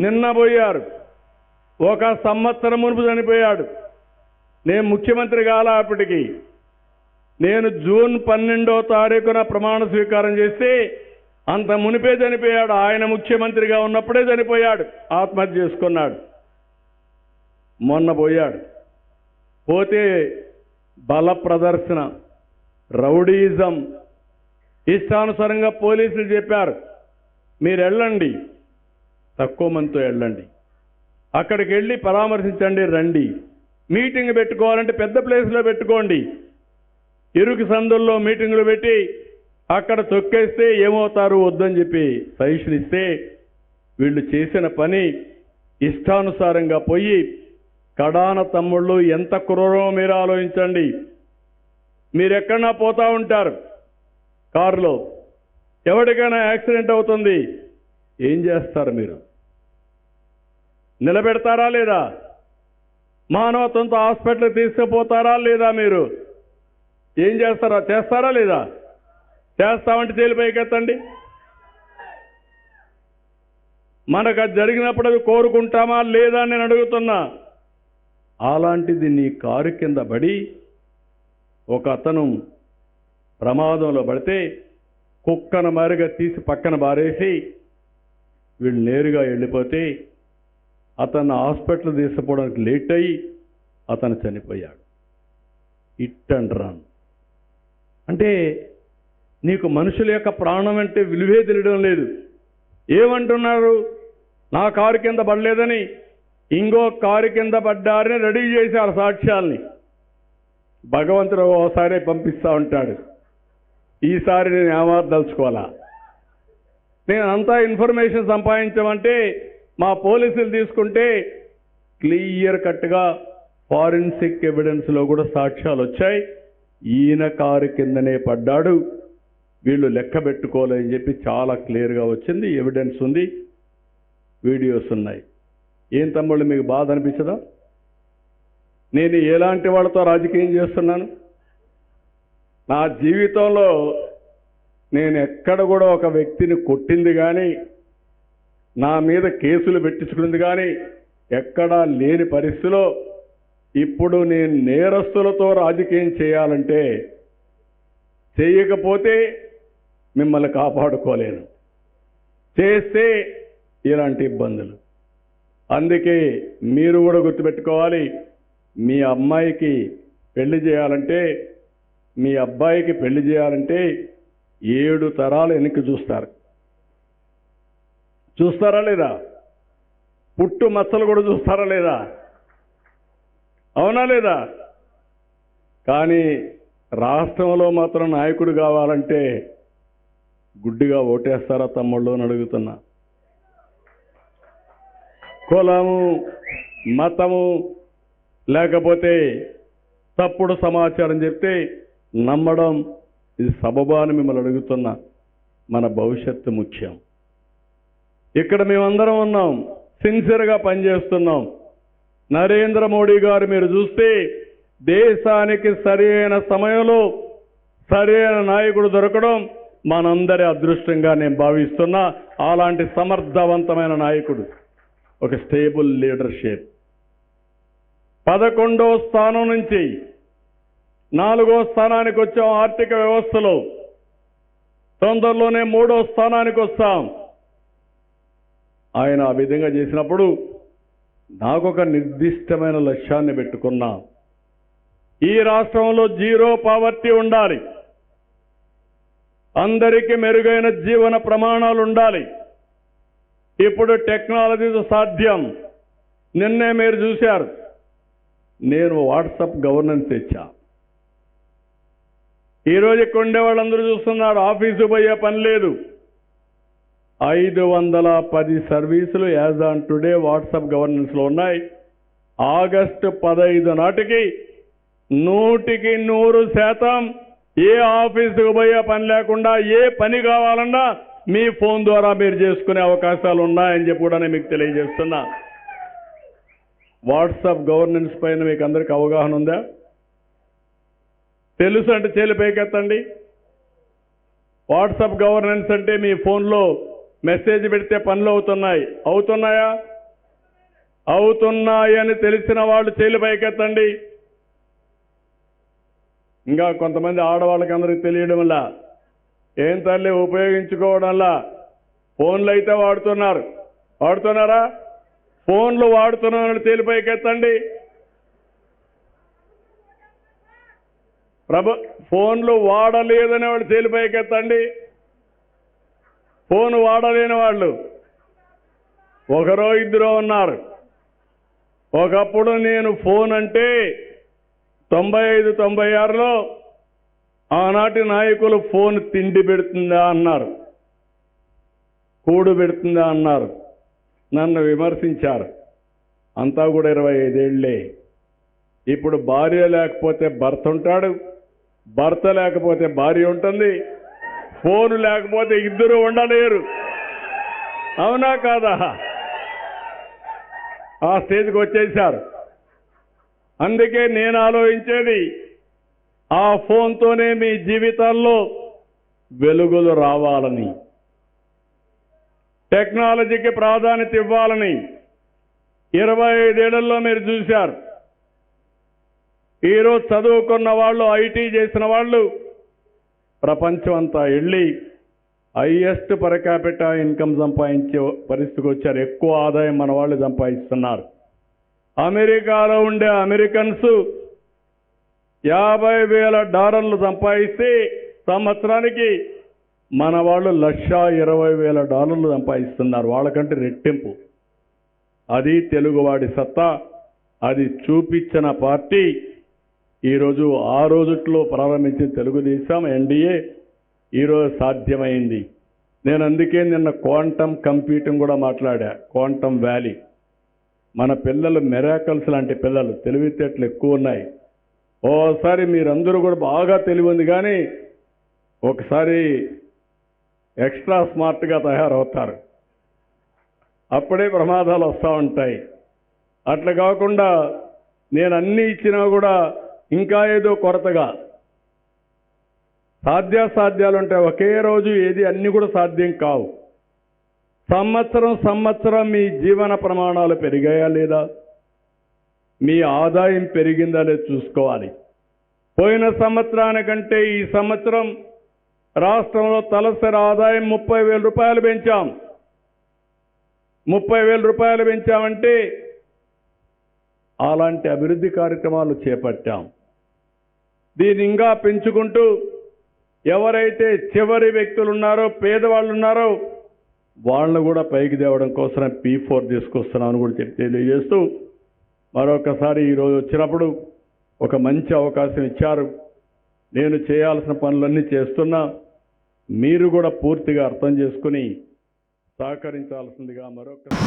నిన్న పోయారు. ఒక సంవత్సరం మునుపు చనిపోయాడు. నేను ముఖ్యమంత్రి కాల అప్పటికి. నేను జూన్ 12వ తారీఖున ప్రమాణ స్వీకారం చేస్తే అంత మునిపే చనిపోయాడు. ఆయన ముఖ్యమంత్రిగా ఉన్నప్పుడే చనిపోయాడు, ఆత్మహత్య చేసుకున్నాడు. మొన్న పోయాడు. పోతే బల ప్రదర్శన, రౌడీయిజం, ఇష్టానుసారంగా పోలీసులు చెప్పారు, మీరు వెళ్ళండి, తక్కువ మందితో వెళ్ళండి, అక్కడికి వెళ్ళి పరామర్శించండి, రండి, మీటింగ్ పెట్టుకోవాలంటే పెద్ద ప్లేస్లో పెట్టుకోండి. ఇరుకు సందుల్లో మీటింగులు పెట్టి అక్కడ తొక్కేస్తే ఏమవుతారు వద్దని చెప్పి సజెషన్ ఇస్తే వీళ్ళు చేసిన పని ఇష్టానుసారంగా పోయి కడాన తమ్ముళ్ళు ఎంత క్రూరమో మీరు ఆలోచించండి. మీరెక్కడన్నా పోతా ఉంటారు కారులో, ఎవరికైనా యాక్సిడెంట్ అవుతుంది, ఏం చేస్తారు మీరు? నిలబెడతారా లేదా? మానవత్వంతో హాస్పిటల్కి తీసుకుపోతారా లేదా? మీరు ఏం చేస్తారా? చేస్తారా లేదా? చేస్తామంటే చేలిపైకి ఎత్తండి. మనకు అది జరిగినప్పుడు అది కోరుకుంటామా లేదా అని నేను అడుగుతున్నా. అలాంటిది నీ కారు కింద పడి ఒక అతను ప్రమాదంలో పడితే కుక్కన మారిగా తీసి పక్కన బారేసి వీళ్ళు నేరుగా వెళ్ళిపోతే అతను హాస్పిటల్ తీసుకుపోవడానికి లేట్ అయ్యి అతను చనిపోయాడు. హిట్ అండ్ రన్ అంటే నీకు మనుషుల యొక్క ప్రాణం అంటే విలువే తెలియడం లేదు. ఏమంటున్నారు? నా కారు కింద పడలేదని ఇంకో కారు కింద పడ్డారని రెడీ చేశారు సాక్ష్యాల్ని. భగవంతుడు ఓసారి పంపిస్తూ ఉంటాడు. ఈసారి నేను ఏమార్దలుచుకోవాలా? నేను అంతా ఇన్ఫర్మేషన్ సంపాదించమంటే మా పోలీసులు తీసుకుంటే క్లియర్ కట్గా ఫారెన్సిక్ ఎవిడెన్స్లో కూడా సాక్ష్యాలు వచ్చాయి. ఈయన కారు కిందనే పడ్డాడు, వీళ్ళు లెక్క పెట్టుకోలేదని చెప్పి చాలా క్లియర్గా వచ్చింది. ఎవిడెన్స్ ఉంది, వీడియోస్ ఉన్నాయి. ఏం తమ్ముళ్ళు మీకు బాధ అనిపించదా? నేను ఎలాంటి వాళ్ళతో రాజకీయం చేస్తున్నాను? నా జీవితంలో నేను ఎక్కడ కూడా ఒక వ్యక్తిని కొట్టింది కానీ, నా మీద కేసులు పెట్టించుకున్నది కానీ ఎక్కడా లేని పరిస్థితిలో ఇప్పుడు నేను నేరస్తులతో రాజకీయం చేయాలంటే చేయకపోతే మిమ్మల్ని కాపాడుకోలేను, చేస్తే ఇలాంటి ఇబ్బందులు. అందుకే మీరు కూడా గుర్తుపెట్టుకోవాలి, మీ అమ్మాయికి పెళ్లి చేయాలంటే, మీ అబ్బాయికి పెళ్లి చేయాలంటే 7 తరాలు వెనక్కి చూస్తారు. చూస్తారా లేదా? పుట్టు మచ్చలు కూడా చూస్తారా లేదా? అవునా లేదా? కానీ రాష్ట్రంలో మాత్రం నాయకుడు కావాలంటే గుడ్డిగా ఓటేస్తారా తమ్ముళ్ళు అని అడుగుతున్నా. కులము, మతము లేకపోతే తప్పుడు సమాచారం చెప్తే నమ్మడం ఇది సబబా అని మిమ్మల్ని అడుగుతున్నా. మన భవిష్యత్తు ముఖ్యం. ఇక్కడ మేమందరం ఉన్నాం, సిన్సియర్గా పనిచేస్తున్నాం. నరేంద్ర మోడీ గారు మీరు చూస్తే దేశానికి సరైన సమయంలో సరైన నాయకుడు దొరకడం మనందరి అదృష్టంగా నేను భావిస్తున్నా. అలాంటి సమర్థవంతమైన నాయకుడు, ఒక స్టేబుల్ లీడర్షిప్. 11వ స్థానం నుంచి 4వ స్థానానికి వచ్చాం ఆర్థిక వ్యవస్థలో. తొందరలోనే 3వ స్థానానికి వస్తాం. ఆయన ఆ విధంగా చేసినప్పుడు నాకొక నిర్దిష్టమైన లక్ష్యాన్ని పెట్టుకున్నా. ఈ రాష్ట్రంలో జీరో పావర్టీ ఉండాలి, అందరికీ మెరుగైన జీవన ప్రమాణాలు ఉండాలి. ఇప్పుడు టెక్నాలజీతో సాధ్యం. నిన్నే మీరు చూశారు, నేను వాట్సాప్ గవర్నెన్స్ తెచ్చా. ఈరోజు ఇక్కడ ఉండే వాళ్ళందరూ చూస్తున్నారు, ఆఫీసు పోయే పని లేదు. 510 సర్వీసులు యాజ్ ఆన్ టుడే వాట్సాప్ గవర్నెన్స్లో ఉన్నాయి. ఆగస్టు 15 నాటికి 100% ఏ ఆఫీసుకు పోయే పని లేకుండా ఏ పని కావాలన్నా మీ ఫోన్ ద్వారా మీరు చేసుకునే అవకాశాలు ఉన్నాయని చెప్పి కూడా నేను మీకు తెలియజేస్తున్నా. వాట్సాప్ గవర్నెన్స్ పైన మీకు అందరికీ అవగాహన ఉందా? తెలుసు అంటే చేలి పైకెత్తండి. వాట్సాప్ గవర్నెన్స్ అంటే మీ ఫోన్లో మెసేజ్ పెడితే పనులు అవుతున్నాయా? అవుతున్నాయని తెలిసిన వాళ్ళు చేతులు పైకెత్తండి. ఇంకా కొంతమంది ఆడవాళ్ళకి అందరికి తెలియడం వల్ల ఏం తల్లి ఉపయోగించుకోవడంలా ఫోన్లు అయితే వాడుతున్నారా? ఫోన్లు వాడుతున్నారని చేతులు పైకెత్తండి. ఫోన్లు వాడలేదని వాళ్ళు చేతులు పైకెత్తండి. ఫోన్ వాడలేని వాళ్ళు ఒకరో ఇద్దరో ఉన్నారు. ఒకప్పుడు నేను ఫోన్ అంటే 95, 96లో ఆనాటి నాయకులు ఫోన్ తిండి పెడుతుందా అన్నారు, కూడు పెడుతుందా అన్నారు, నన్ను విమర్శించారు. అంతా కూడా 25 ఏళ్లే. ఇప్పుడు భార్య లేకపోతే భర్త ఉంటాడు, భర్త లేకపోతే భార్య ఉంటుంది, ఫోన్ లేకపోతే ఇద్దరు ఉండలేరు. అవునా కాదా? ఆ స్టేజ్కి వచ్చేశారు. అందుకే నేను ఆలోచించేది ఆ ఫోన్తోనే మీ జీవితాల్లో వెలుగులు రావాలని, టెక్నాలజీకి ప్రాధాన్యత ఇవ్వాలని. 25 ఏళ్లలో మీరు చూశారు. ఈరోజు చదువుకున్న వాళ్ళు, ఐటీ చేసిన వాళ్ళు ప్రపంచం అంతా వెళ్ళి హైయెస్ట్ పర్ క్యాపిటా ఇన్కమ్ సంపాదించే పరిస్థితికి వచ్చారు. ఎక్కువ ఆదాయం మన వాళ్ళు సంపాదిస్తున్నారు. అమెరికాలో ఉండే అమెరికన్స్ $50,000 సంపాదిస్తే సంవత్సరానికి మన వాళ్ళు $1,20,000 సంపాదిస్తున్నారు. వాళ్ళకంటే రెట్టింపు. అది తెలుగువాడి సత్తా. అది చూపించిన పార్టీ ఈరోజు ఆ రోజుట్లో ప్రారంభించిన తెలుగుదేశం ఎన్డీఏ ఈరోజు సాధ్యమైంది. నేను అందుకే నిన్న క్వాంటమ్ కంప్యూటింగ్ కూడా మాట్లాడా. క్వాంటమ్ వ్యాలీ మన పిల్లలు మిరాకల్స్ లాంటి పిల్లలు, తెలివితేటలు ఎక్కువ ఉన్నాయి. ఓసారి మీరందరూ కూడా బాగా తెలివి ఉంది, కానీ ఒకసారి ఎక్స్ట్రా స్మార్ట్గా తయారవుతారు. అప్పుడే ప్రమాదాలు వస్తూ ఉంటాయి. అట్లా కాకుండా నేను అన్నీ ఇచ్చినా కూడా ఇంకా ఏదో కొరతగా సాధ్యాసాధ్యాలు ఉంటాయి. ఒకే రోజు ఏది అన్నీ కూడా సాధ్యం కావు. సంవత్సరం మీ జీవన ప్రమాణాలు పెరిగాయా లేదా, మీ ఆదాయం పెరిగిందా లేదా చూసుకోవాలి. పోయిన సంవత్సరానికంటే ఈ సంవత్సరం రాష్ట్రంలో తలసరి ఆదాయం 30,000 రూపాయలు పెంచాం. 30,000 రూపాయలు పెంచామంటే అలాంటి అభివృద్ధి కార్యక్రమాలు చేపట్టాం. దీన్ని ఇంకా పెంచుకుంటూ ఎవరైతే చివరి వ్యక్తులు ఉన్నారో, పేదవాళ్ళు ఉన్నారో వాళ్ళను కూడా పైకి తేవడం కోసం P4 తీసుకొస్తున్నామని కూడా తెలియజేస్తూ, మరొకసారి ఈరోజు వచ్చినప్పుడు ఒక మంచి అవకాశం ఇచ్చారు. నేను చేయాల్సిన పనులన్నీ చేస్తున్నా. మీరు కూడా పూర్తిగా అర్థం చేసుకుని సహకరించాల్సిందిగా మరొకసారి